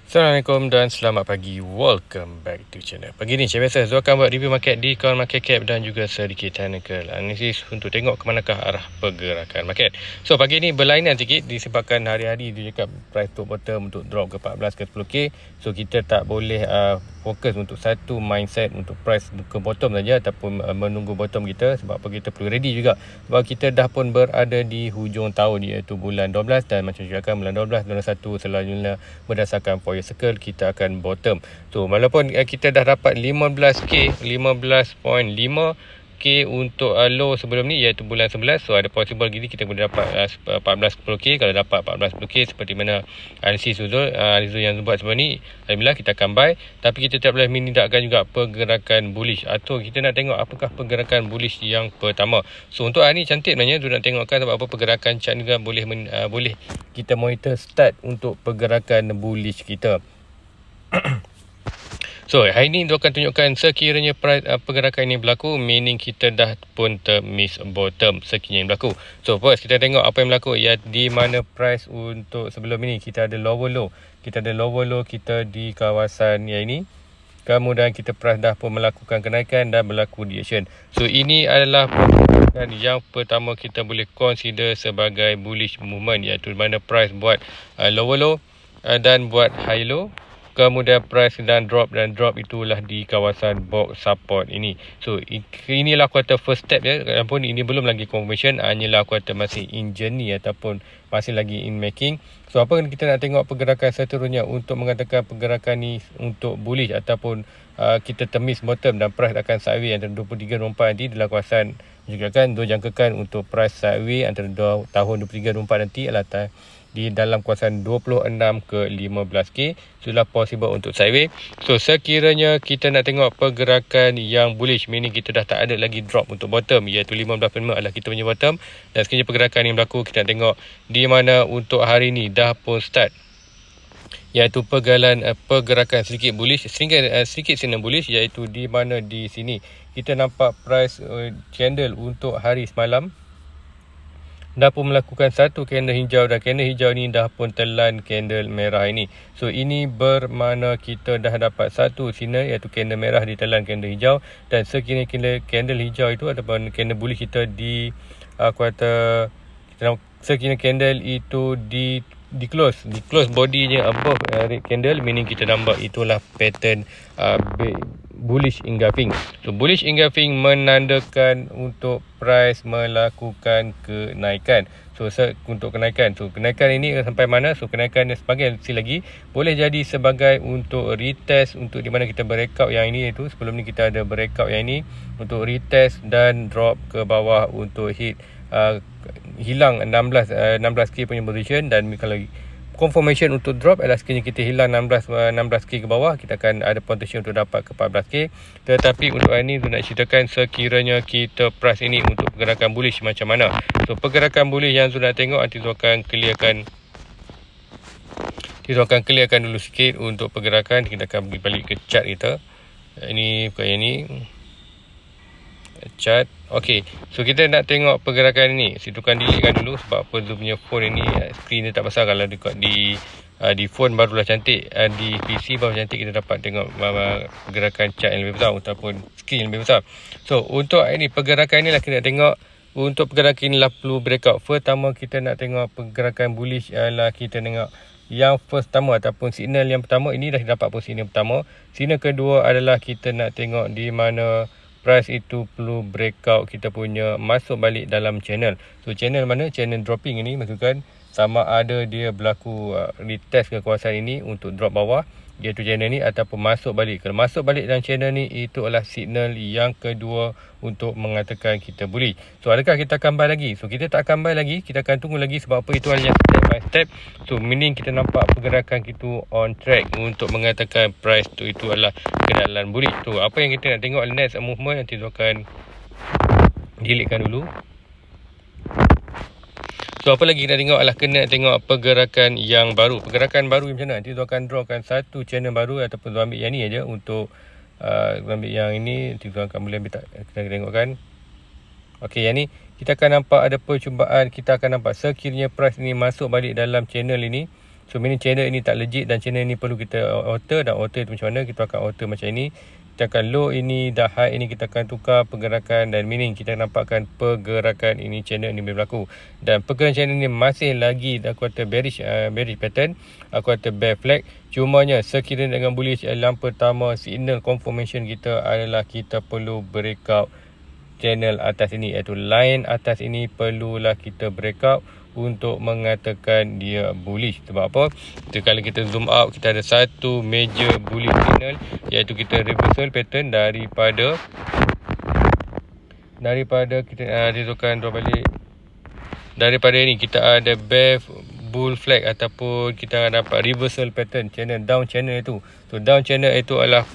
Assalamualaikum dan selamat pagi. Welcome back to channel. Pagi ni macam biasa Zul akan buat review market di Coin Market Cap dan juga sedikit technical analysis untuk tengok ke manakah arah pergerakan market. So pagi ni berlainan sikit disebabkan hari-hari dia cakap price top bottom untuk drop ke 14 ke 10k. So kita tak boleh fokus untuk satu mindset untuk price ke bottom saja ataupun menunggu bottom kita, sebab apa kita perlu ready juga sebab kita dah pun berada di hujung tahun iaitu bulan 12 dan macam cakap bulan 12 bulan 1 selalunya berdasarkan Fourier Circle kita akan bottom. So walaupun kita dah dapat 15k 15.5k untuk low sebelum ni iaitu bulan 11, so ada possible gini kita boleh dapat 14-10k. Kalau dapat 14-10k seperti mana analisis Zul yang buat sebelum ni, alhamdulillah kita akan buy. Tapi kita tak boleh menindakkan juga pergerakan bullish, atau kita nak tengok apakah pergerakan bullish yang pertama. So untuk hari ni cantik sebenarnya Zul nak tengokkan sebab apa pergerakan chart ni juga boleh kita monitor start untuk pergerakan bullish kita. So hari ni dia akan tunjukkan sekiranya pergerakan ini berlaku, meaning kita dah pun miss bottom sekiranya yang berlaku. So first kita tengok apa yang berlaku, ya di mana price untuk sebelum ini kita ada lower low. Kita ada lower low kita di kawasan yang ini. Kemudian kita price dah pun melakukan kenaikan dan berlaku reaction. So ini adalah pergerakan yang pertama kita boleh consider sebagai bullish movement, iaitu mana price buat lower low dan buat high low. Kemudian price dan drop itulah di kawasan box support ini. So inilah kuartal first step ya. Walaupun ini belum lagi confirmation, hanyalah kuartal masih in journey ataupun masih lagi in making. So apa kita nak tengok pergerakan seterusnya untuk mengatakan pergerakan ni untuk bullish ataupun kita temis bottom dan price akan sideways antara 23-24 nanti dalam kawasan juga kan jangkakan untuk price sideways antara tahun 23-24 nanti adalah di dalam kawasan 26 ke 15k. Sudah possible untuk sideways. So sekiranya kita nak tengok pergerakan yang bullish, meaning kita dah tak ada lagi drop untuk bottom, iaitu 15.5 adalah kita punya bottom. Dan sekiranya pergerakan yang berlaku, kita nak tengok di mana untuk hari ni dah pun start, iaitu pergerakan sedikit bullish, sedikit signal bullish, iaitu di mana di sini kita nampak price candle untuk hari semalam dah pun melakukan satu candle hijau, dan candle hijau ni dah pun telan candle merah ini. So ini bermakna kita dah dapat satu signal, iaitu candle merah ditelan candle hijau, dan sekiranya candle hijau itu ataupun candle bullish kita di kuartal, sekiranya candle itu di close bodinya above red candle, meaning kita nampak itulah pattern bullish engulfing. So bullish engulfing menandakan untuk price melakukan kenaikan. So untuk kenaikan, so kenaikan ini sampai mana? So kenaikan sebagai lagi boleh jadi sebagai untuk retest, untuk di mana kita breakout yang ini, iaitu sebelum ni kita ada breakout yang ini untuk retest dan drop ke bawah untuk hit hilang 16k punya position. Dan kalau confirmation untuk drop adalah sekiranya kita hilang 16k ke bawah, kita akan ada potential untuk dapat ke 14k. Tetapi untuk hari ni tu nak ceritakan sekiranya kita price ini untuk pergerakan bullish macam mana. So pergerakan bullish yang tu nak tengok, nanti tu akan clearkan dulu sikit untuk pergerakan. Kita akan pergi balik ke chart kita. Ini bukan yang ni, chart. Okey, so kita nak tengok pergerakan ni. Situkan deletekan dulu sebab apa Zoom punya phone ini screen dia tak pasal. Kalau dekat di phone barulah cantik, di PC baru cantik kita dapat tengok pergerakan chart yang lebih besar ataupun screen yang lebih besar. So untuk ini pergerakan ni lah kita nak tengok. Untuk pergerakan inilah perlu breakout. Pertama kita nak tengok pergerakan bullish adalah kita tengok yang pertama ataupun signal yang pertama. Ini dah dapat pun signal pertama. Signal kedua adalah kita nak tengok di mana price itu perlu breakout, kita punya masuk balik dalam channel. So channel mana? Channel dropping ini maksudkan sama ada dia berlaku retest ke kawasan ini untuk drop bawah, iaitu channel ni, ataupun masuk balik. Kalau masuk balik dalam channel ni, itu adalah signal yang kedua untuk mengatakan kita bullish. So adakah kita akan buy lagi? So kita tak akan buy lagi, kita akan tunggu lagi sebab apa, itu hanya step by step. So meaning kita nampak pergerakan kita on track untuk mengatakan price tu itu adalah kedalam bullish. Tu apa yang kita nak tengok next movement, nanti tu akan deletekan dulu. So apa lagi kita tengok adalah kena tengok pergerakan yang baru. Pergerakan baru macam mana? Nanti tu akan drawkan satu channel baru, ataupun tu ambil yang ni aja untuk ambil yang ini. Nanti tu akan boleh ambil, tak kita tengokkan. Okey, yang ni kita akan nampak ada percubaan. Kita akan nampak sekiranya price ni masuk balik dalam channel ini, So meaning channel ini tak legit dan channel ini perlu kita alter. Dan alter itu macam mana? Kita akan alter macam ini. Kita akan low ini, dah high ini kita akan tukar pergerakan, dan meaning kita nampakkan pergerakan ini channel ini berlaku. Dan pergerakan channel ini masih lagi aku kata bearish pattern, aku kata bear flag. Cumanya sekiranya dengan bullish, yang pertama signal confirmation kita adalah kita perlu breakout channel atas ini, iaitu line atas ini perlulah kita breakout untuk mengatakan dia bullish. Sebab apa? Kalau kita zoom out, kita ada satu major bullish signal, iaitu kita reversal pattern daripada kita ditukarkan draw balik daripada ini. Kita ada bear bull flag ataupun kita dapat reversal pattern channel down channel itu. So down channel itu adalah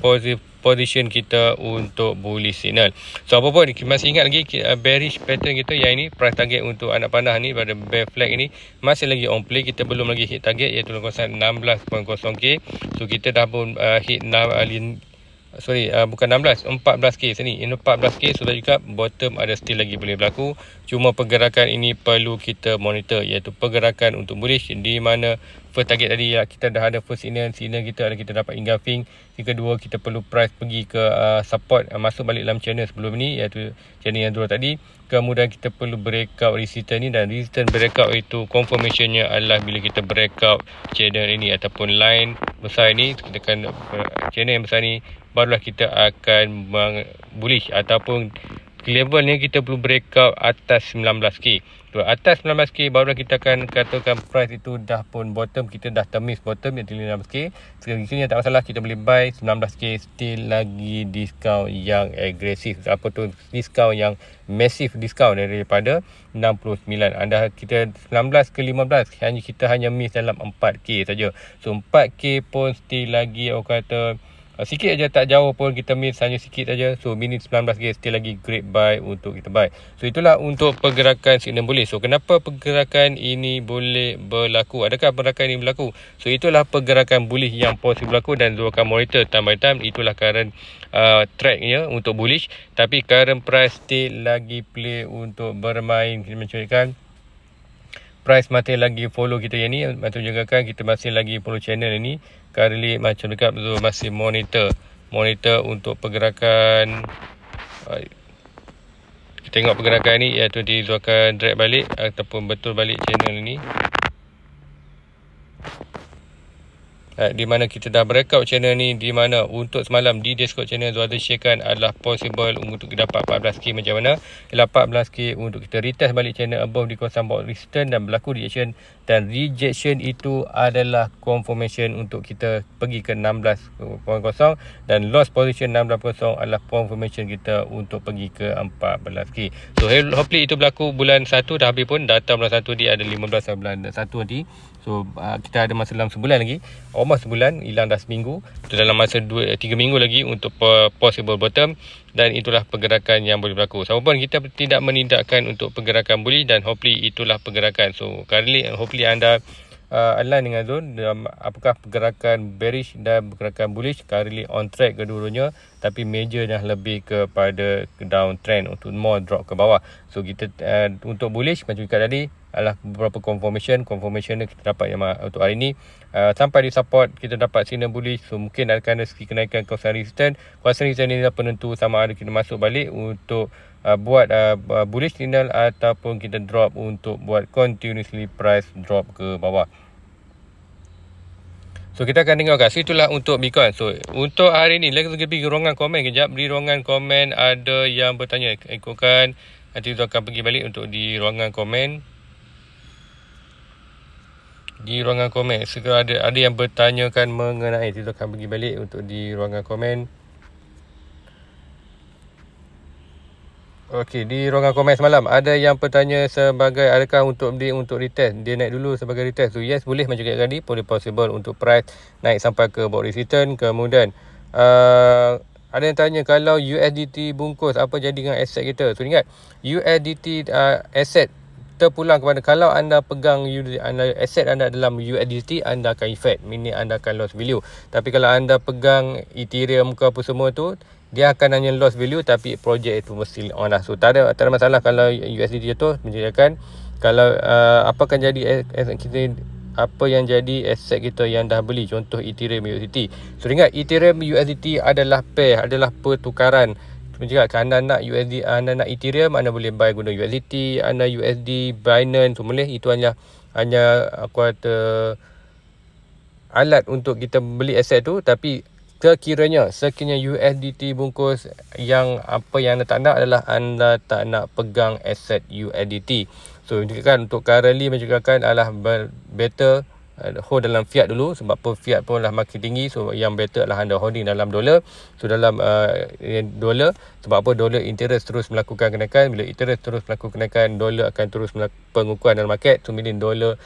position kita untuk bullish signal. So apa pun masih ingat lagi bearish pattern kita yang ini, price target untuk anak panah ni pada bear flag ini masih lagi on play. Kita belum lagi hit target, iaitu kawasan 16.0k. So kita dah pun hit bukan 16, 14k sini. Ini 14k sudah juga, bottom ada still lagi boleh berlaku. Cuma pergerakan ini perlu kita monitor, iaitu pergerakan untuk bullish, di mana first target tadi kita dah ada first signal kita ada, kita dapat engulfing. Yang kedua, kita perlu price pergi ke support, masuk balik dalam channel sebelum ni, iaitu channel yang dua tadi. Kemudian kita perlu breakout resistance ni, dan resistance breakout itu confirmationnya adalah bila kita breakout channel ini ataupun line besar ini. Kita akan channel yang besar ni, barulah kita akan bullish, ataupun level ni kita perlu breakout atas 19k. So, atas 19k barulah kita akan katakan price itu dah pun bottom, kita dah termiss bottom yang 19k. Sekali tak masalah, kita boleh buy 19k, still lagi diskaun yang agresif. Apa tu diskaun yang massive diskaun daripada 69. Kita 19 ke 15 kita miss dalam 4k saja. So 4k pun still lagi orang kata sikit aja, tak jauh pun kita miss, hanya sikit aja. So minit 19k still lagi great buy untuk kita buy. So itulah untuk pergerakan signal bullish. So kenapa pergerakan ini boleh berlaku? Adakah pergerakan ini berlaku? So itulah pergerakan bullish yang possible berlaku, dan Zul akan monitor time by time. Itulah current tracknya untuk bullish. Tapi current price still lagi play untuk bermain, kita menceritakan price masih lagi follow kita yang ni. Macam jagakan kita masih lagi follow channel ini. Currently macam dekat tu masih monitor untuk pergerakan. Kita tengok pergerakan ni, iaitu dia akan drag balik ataupun betul balik channel ini. Di mana kita dah breakout channel ni, di mana untuk semalam di Discord channel Zul ada sharekan adalah possible untuk kita dapat 14k macam mana. Ialah 14k untuk kita retest balik channel above di kawasan bawah resistance dan berlaku rejection, dan rejection itu adalah confirmation untuk kita pergi ke 16.0, dan loss position 16.0 adalah confirmation kita untuk pergi ke 14k. So hopefully itu berlaku bulan 1 dah habis pun, data bulan 1 dia ada 15 bulan 1 nanti. So kita ada masa dalam sebulan lagi, almost sebulan, hilang dah seminggu. So, dalam masa 3 minggu lagi untuk possible bottom, dan itulah pergerakan yang boleh berlaku. Siapapun kita tidak menindakkan untuk pergerakan bullish, dan hopefully itulah pergerakan. So currently hopefully anda align dengan Zul, apakah pergerakan bearish dan pergerakan bullish. Currently on track kedua-duanya, tapi major dah lebih kepada downtrend untuk more drop ke bawah. So kita untuk bullish macam kita tadi adalah beberapa confirmation yang kita dapat yang untuk hari ini. Sampai di support kita dapat signal bullish. So mungkin akan ada sedikit kenaikan kawasan resistance. Kawasan resistance ini dah penentu sama ada kita masuk balik untuk buat bullish signal ataupun kita drop untuk buat continuously price drop ke bawah. So kita akan tengok kat situ lah untuk Bitcoin. So untuk hari ni lagi pergi ruangan komen kejap. Di ruangan komen ada yang bertanya, ikutkan nanti tu akan pergi balik untuk di ruangan komen. Di ruangan komen segera ada yang bertanyakan mengenai, kita akan pergi balik untuk di ruangan komen. Okey, di ruangan komen semalam ada yang bertanya sebagai adakah untuk retest, dia naik dulu sebagai retest. So yes, boleh macam tadi, boleh possible untuk price naik sampai ke bawah resistance. Kemudian ada yang tanya kalau USDT bungkus apa jadi dengan aset kita. So ingat, USDT aset terpulang kepada, kalau anda pegang aset anda dalam USDT, anda akan effect, meaning anda akan loss value. Tapi kalau anda pegang Ethereum ke apa semua tu, dia akan hanya loss value, tapi projek itu mesti on lah. So tak ada masalah kalau USDT jatuh. Menjadikan kalau apa akan jadi kita apa yang jadi aset kita yang dah beli. Contoh Ethereum USDT. So ingat, Ethereum USDT adalah pair, adalah pertukaran. Jika anda nak USD, anda nak Ethereum, anda boleh buy guna USDT, anda USD Binance, boleh. Itu hanya aku kata alat untuk kita beli aset tu. Tapi sekiranya USDT bungkus, yang apa yang anda tak nak adalah anda tak nak pegang aset USDT. So kan untuk currently mencakapkan adalah better hold dalam fiat dulu, sebab apa, fiat pun dah makin tinggi. So yang better adalah anda holding dalam dolar. So dalam dolar, sebab apa, dolar interest terus melakukan kenaikan. Bila interest terus melakukan kenaikan, dolar akan terus melakukan pengukuhan dalam market. So meaning dolar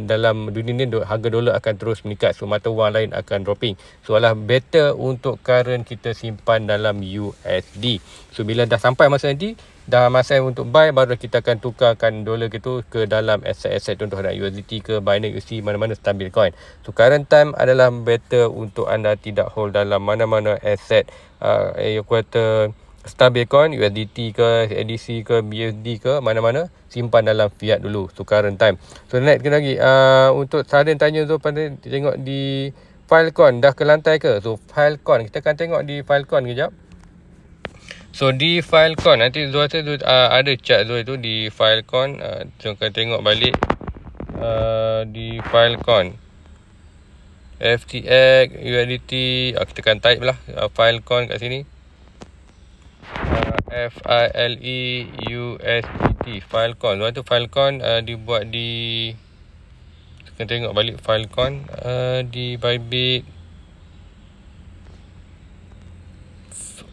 dalam dunia ni harga dolar akan terus meningkat. So mata wang lain akan dropping. So adalah better untuk current kita simpan dalam USD. So bila dah sampai masa nanti, dah masa untuk buy, baru kita akan tukarkan dolar itu ke dalam aset-aset, contoh ada USDT ke Binance USD, mana-mana stabil coin. So current time adalah better untuk anda tidak hold dalam mana-mana aset aku kata stabil coin, USDT ke, ADC ke, BUSD ke, mana-mana simpan dalam fiat dulu. So current time. So next lagi untuk Sarin tanya tu pada tengok di Filecoin dah ke lantai ke. So Filecoin kita akan tengok di Filecoin kejap. So di Filecoin nanti Zul ada chart Zul itu di Filecoin. Kita tengok balik di Filecoin FTX USDT. Kita akan type lah Filecoin kat sini, FILE USDT Filecoin. Lepas tu Filecoin dibuat di, kita tengok balik Filecoin di Bybit.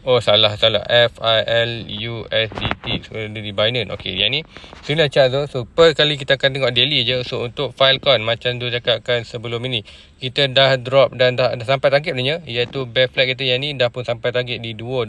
Oh salah FIL USDT. So dia di Binance. Okey, yang ni sudah chart tu. So per kali kita akan tengok daily je. So untuk Filecoin macam tu cakapkan sebelum ini, kita dah drop dan dah sampai target sebenarnya, iaitu bear flag kita yang ni dah pun sampai target di $2.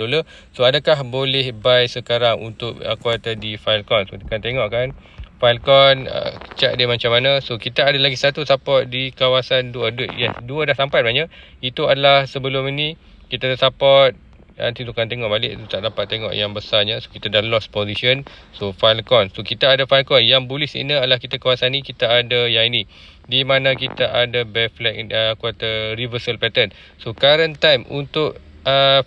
So adakah boleh buy sekarang untuk aku kata di Filecoin? So kita akan tengok kan Filecoin chart dia macam mana. So kita ada lagi satu support di kawasan 2. Yes, 2 dah sampai sebenarnya. Itu adalah sebelum ini kita ada support. Nanti tu kan tengok balik, tu tak dapat tengok yang besarnya. So kita dah lost position. So Filecoin, so kita ada Filecoin yang bullish ini adalah kita kawasan ni, kita ada yang ini di mana kita ada bear flag, aku kata reversal pattern. So current time untuk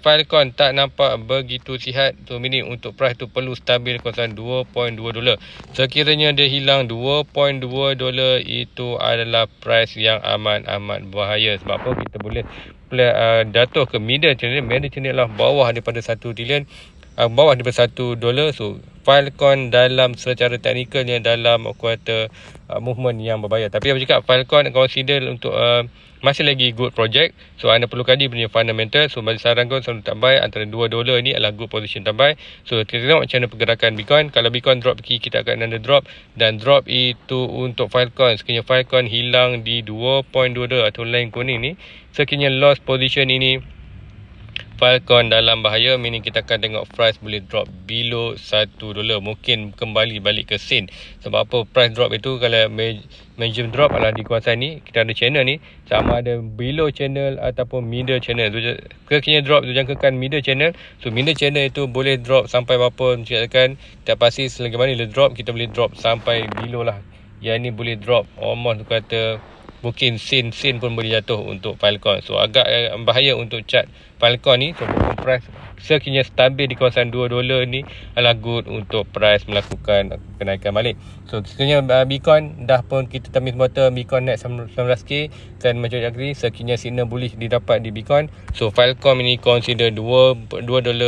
Filecoin tak nampak begitu sihat. So meaning untuk price tu perlu stabil kawasan $2.2. Sekiranya dia hilang $2.2, itu adalah price yang amat bahaya. Sebab apa, kita boleh jatuh ke middle channel. Middle channel lah bawah daripada 1 trillion, bawah daripada $1. So Filecoin dalam secara teknikalnya dalam aku kata movement yang berbahaya. Tapi apa cakap, Filecoin consider untuk masih lagi good project. So anda perlu kaji punya fundamental. So bagi saran kau selalu tak buy antara $2 ni adalah good position tak buy. So kita tengok macam mana pergerakan Bitcoin. Kalau Bitcoin drop key, kita akan ada drop, dan drop itu untuk Filecoin sekiranya Filecoin hilang di $2.2 atau line kuning ni, sekiranya lost position ini, Filecoin dalam bahaya. Meaning kita akan tengok price boleh drop below $1, mungkin kembali balik ke sen. Sebab apa, price drop itu kalau major drop adalah di kawasan ni. Kita ada channel ni, sama ada below channel ataupun middle channel. So kekiranya drop tu jangkakan middle channel. So middle channel itu boleh drop sampai berapa, mencakapkan tak pasti selagi mana dia drop, kita boleh drop sampai below lah. Yang ni boleh drop almost kata mungkin sen pun boleh jatuh untuk Filecoin. So agak bahaya untuk chart Filecoin ni. So price sekiranya stabil di kawasan $2 ni adalah good untuk price melakukan kenaikan balik. So sekiranya Bitcoin dah pun kita temis bottom, Bitcoin naik 19k, dan macam agree sekiranya signal bullish didapat di Bitcoin. So Filecoin ini consider $2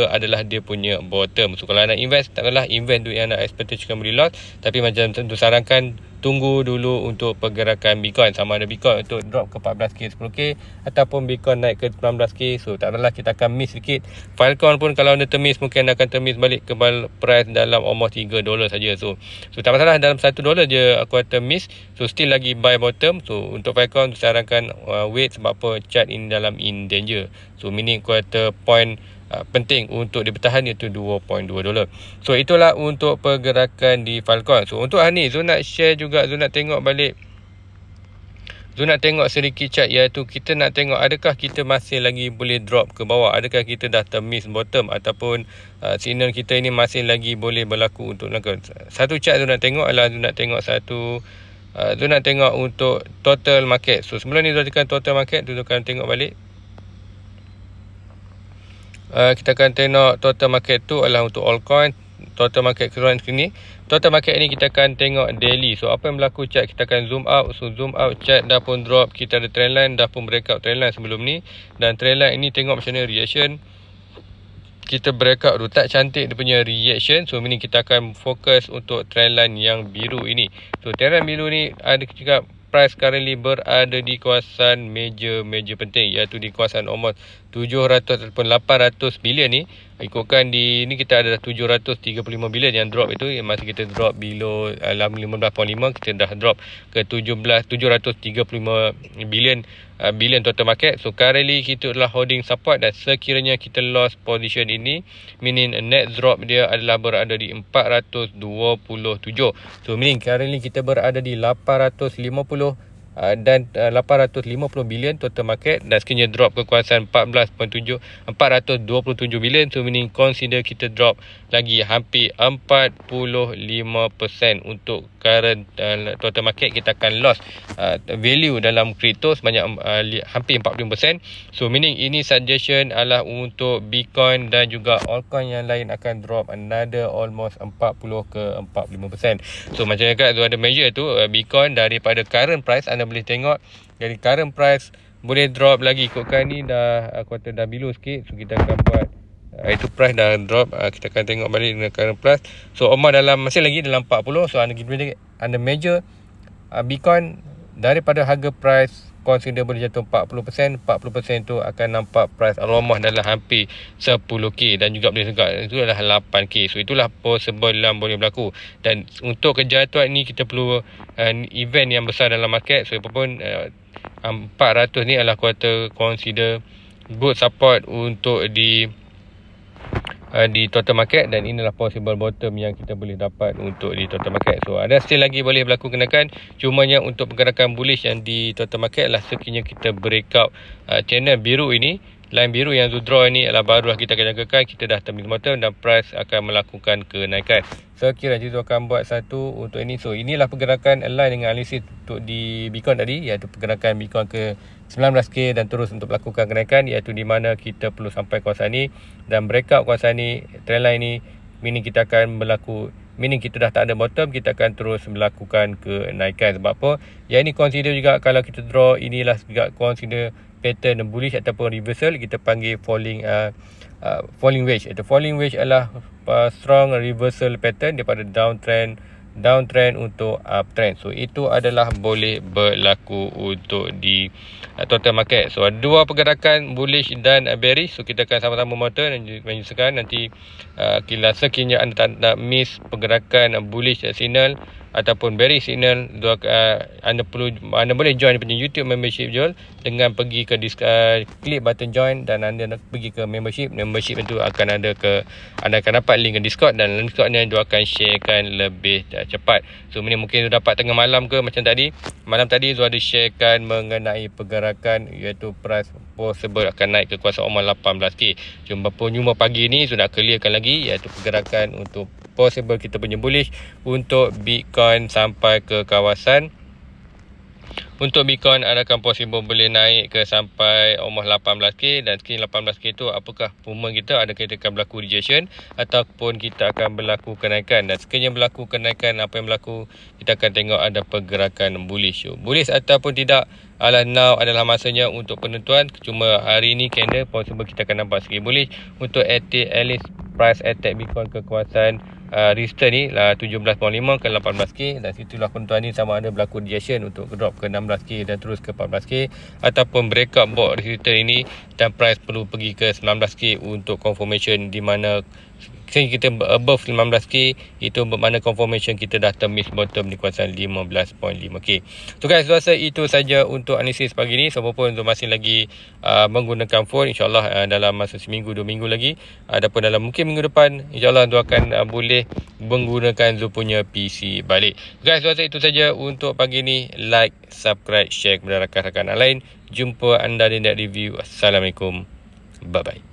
adalah dia punya bottom. So kalau anda invest, tak adalah invest duit yang anda expectation boleh loss. Tapi macam tentu sarankan tunggu dulu untuk pergerakan Bitcoin, sama ada Bitcoin untuk drop ke 14k, 10k, ataupun Bitcoin naik ke 19k. So tak adalah kita akan miss sikit. Filecoin pun kalau anda termiss, mungkin anda akan termiss balik ke price dalam almost $3 saja. So tak masalah, dalam $1 je aku kata miss. So still lagi buy bottom. So untuk Filecoin sarankan wait, sebab apa, chart ini dalam in danger. So meaning aku kata point penting untuk dipertahan iaitu $2.2. So itulah untuk pergerakan di Filecoin. So untuk hari ni Zul nak share juga, Zul nak tengok balik, Zul nak tengok sedikit chart, iaitu kita nak tengok adakah kita masih lagi boleh drop ke bawah, adakah kita dah termiss bottom, ataupun signal kita ini masih lagi boleh berlaku untuk melakukan. Satu chart Zul nak tengok adalah Zul nak tengok satu Tu nak tengok untuk total market. So sebelum ni tu tekan total market, tu akan tengok balik. Kita akan tengok total market tu adalah untuk altcoin. Total market keseluruhan sini. Total market ni kita akan tengok daily. So apa yang berlaku chart, kita akan zoom out. So zoom out, chart dah pun drop. Kita ada trendline, dah pun breakout trendline sebelum ni. Dan trendline ini tengok macam mana reaction. Kita breakout tu tak cantik dia punya reaction. So ini kita akan fokus untuk trendline yang biru ini. So trendline biru ni ada juga price currently berada di kawasan major penting, iaitu di kawasan almost 700 ataupun 800 bilion ni. Ikutkan di ni kita ada 735 bilion yang drop itu, yang masa kita drop below 15.5, kita dah drop ke 735 bilion total market. So currently kita adalah holding support, dan sekiranya kita lost position ini, meaning net drop dia adalah berada di 427. So meaning currently kita berada di 850 dan 850 bilion total market, dan sekiranya drop ke kawasan 427 bilion. So meaning consider kita drop lagi hampir 45% untuk current total market. Kita akan lost value dalam kripto sebanyak hampir 40%. So meaning ini suggestion adalah untuk Bitcoin dan juga altcoin yang lain akan drop another almost 40 ke 45%. So macam cakap tu ada measure tu, Bitcoin daripada current price, anda boleh tengok dari current price boleh drop lagi. Ikutkan ni dah kuartal dah below sikit. So kita akan buat itu price dah drop. Kita akan tengok balik dengan current price. So Omar dalam masih lagi dalam 40. So anda measure Bitcoin daripada harga price, consider boleh jatuh 40%. 40% tu akan nampak price aromah dalam hampir 10k, dan juga boleh tegak itu adalah 8k. So itulah possible yang boleh berlaku, dan untuk kejatuhan ni kita perlu event yang besar dalam market. So apapun 400 ni adalah kuartal consider good support untuk di total market, dan inilah possible bottom yang kita boleh dapat untuk di total market. So ada still lagi boleh berlaku kenaikan, cumanya untuk pergerakan bullish yang di total market lah sekiranya kita breakout channel biru ini, line biru yang draw ini adalah barulah kita akan jangkakan kita dah terminal bottom dan price akan melakukan kenaikan. So kiranya itu akan buat satu untuk ini. So inilah pergerakan align dengan analisis untuk di Bitcoin tadi, iaitu pergerakan Bitcoin ke 19k dan terus untuk melakukan kenaikan, iaitu di mana kita perlu sampai kawasan ni dan breakout kawasan ni, trendline ni, meaning kita akan berlaku, meaning kita dah tak ada bottom, kita akan terus melakukan kenaikan. Sebab apa? Yang ini consider juga kalau kita draw, inilah juga consider pattern bullish ataupun reversal, kita panggil falling wedge. Itu falling wedge adalah strong reversal pattern daripada downtrend untuk uptrend. So itu adalah boleh berlaku untuk di total market. So ada dua pergerakan bullish dan bearish. So kita akan sama-sama monitor dan menyesuaikan nanti sekiranya anda tak nak miss pergerakan bullish signal ataupun bearish signal, anda boleh join punya YouTube membership Joel dengan pergi ke klik button join, dan anda pergi ke membership itu anda akan dapat link ke Discord, dan Discordnya dia akan sharekan lebih cepat. So ini mungkin dapat tengah malam ke macam tadi. Malam tadi Zul ada sharekan mengenai pergerakan, iaitu price possible akan naik ke kuasa 18k. Cuma pagi ni Zul nak clearkan lagi, iaitu pergerakan untuk possible kita punya bullish untuk Bitcoin sampai ke kawasan, untuk Bitcoin akan possible boleh naik ke sampai almost 18k, dan sekiranya 18k tu apakah movement kita, adakah kita akan berlaku rejection ataupun kita akan berlaku kenaikan. Dan sekiranya berlaku kenaikan, apa yang berlaku, kita akan tengok ada pergerakan bullish ataupun tidak now adalah masanya untuk penentuan. Cuma hari ni candle possible kita akan nampak sikit bullish untuk at least price attack Bitcoin ke kawasan resistance ni lah 17.5 ke 18k, dan situlah penentuan ni sama ada berlaku rejection untuk drop ke 16k dan terus ke 14k, ataupun breakout board resistance ini dan price perlu pergi ke 19k untuk confirmation, di mana kita above 15k itu bermakna confirmation kita dah termiss bottom di kawasan 15.5k. So guys, rasa itu saja untuk analisis pagi ni. So pun untuk masih lagi menggunakan phone, insyaAllah dalam masa seminggu 2 minggu lagi, ataupun dalam mungkin minggu depan, insyaAllah tu akan boleh menggunakan Zul punya PC balik. Guys, rasa itu saja untuk pagi ni. Like, subscribe, share kepada rakan-rakan lain. Jumpa anda di next review. Assalamualaikum. Bye bye.